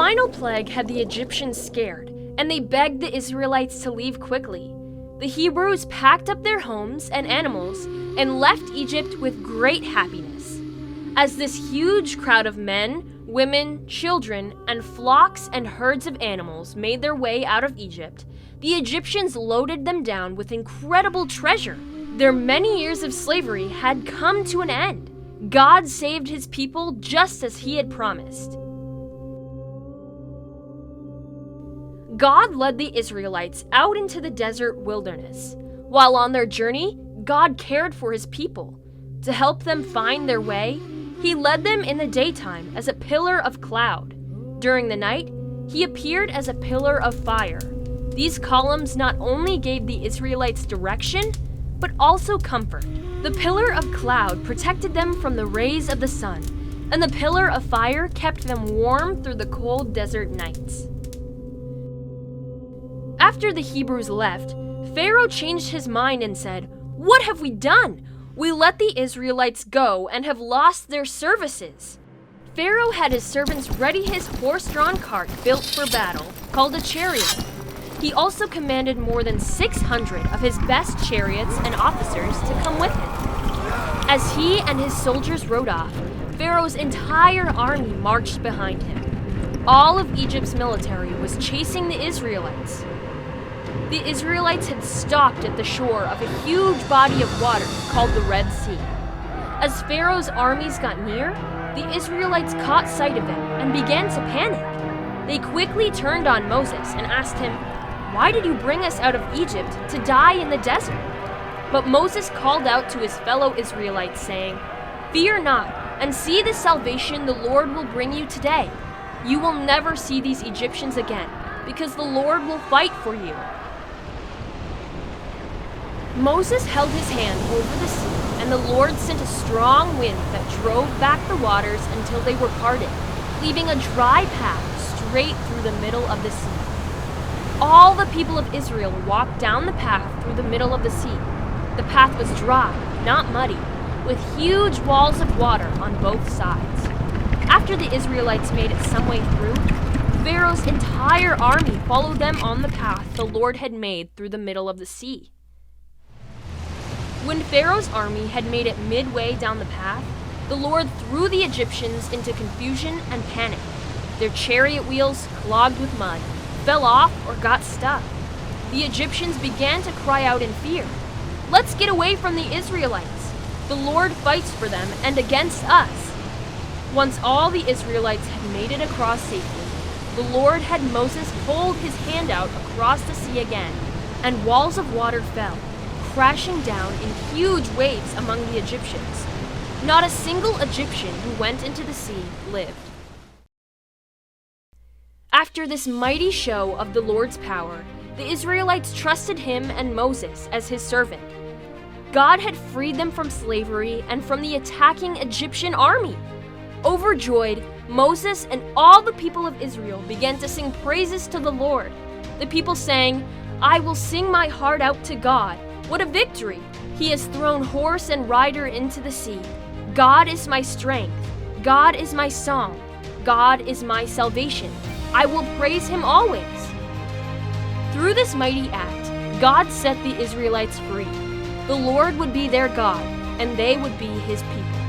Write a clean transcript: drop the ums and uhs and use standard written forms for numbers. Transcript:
final plague had the Egyptians scared, and they begged the Israelites to leave quickly. The Hebrews packed up their homes and animals and left Egypt with great happiness. As this huge crowd of men, women, children, and flocks and herds of animals made their way out of Egypt, the Egyptians loaded them down with incredible treasure. Their many years of slavery had come to an end. God saved his people just as he had promised. God led the Israelites out into the desert wilderness. While on their journey, God cared for his people. To help them find their way, he led them in the daytime as a pillar of cloud. During the night, he appeared as a pillar of fire. These columns not only gave the Israelites direction, but also comfort. The pillar of cloud protected them from the rays of the sun, and the pillar of fire kept them warm through the cold desert nights. After the Hebrews left, Pharaoh changed his mind and said, "What have we done? We let the Israelites go and have lost their services." Pharaoh had his servants ready his horse-drawn cart built for battle, called a chariot. He also commanded more than 600 of his best chariots and officers to come with him. As he and his soldiers rode off, Pharaoh's entire army marched behind him. All of Egypt's military was chasing the Israelites. The Israelites had stopped at the shore of a huge body of water called the Red Sea. As Pharaoh's armies got near, the Israelites caught sight of them and began to panic. They quickly turned on Moses and asked him, "Why did you bring us out of Egypt to die in the desert?" But Moses called out to his fellow Israelites, saying, "Fear not, and see the salvation the Lord will bring you today. You will never see these Egyptians again, because the Lord will fight for you." Moses held his hand over the sea, and the Lord sent a strong wind that drove back the waters until they were parted, leaving a dry path straight through the middle of the sea. All the people of Israel walked down the path through the middle of the sea. The path was dry, not muddy, with huge walls of water on both sides. After the Israelites made it some way through, Pharaoh's entire army followed them on the path the Lord had made through the middle of the sea. When Pharaoh's army had made it midway down the path, the Lord threw the Egyptians into confusion and panic. Their chariot wheels, clogged with mud, fell off or got stuck. The Egyptians began to cry out in fear, "Let's get away from the Israelites! The Lord fights for them and against us!" Once all the Israelites had made it across safely, the Lord had Moses hold his hand out across the sea again, and walls of water fell, crashing down in huge waves among the Egyptians. Not a single Egyptian who went into the sea lived. After this mighty show of the Lord's power, the Israelites trusted him and Moses as his servant. God had freed them from slavery and from the attacking Egyptian army. Overjoyed, Moses and all the people of Israel began to sing praises to the Lord. The people sang, "I will sing my heart out to God. What a victory! He has thrown horse and rider into the sea. God is my strength. God is my song. God is my salvation. I will praise him always." Through this mighty act, God set the Israelites free. The Lord would be their God, and they would be his people.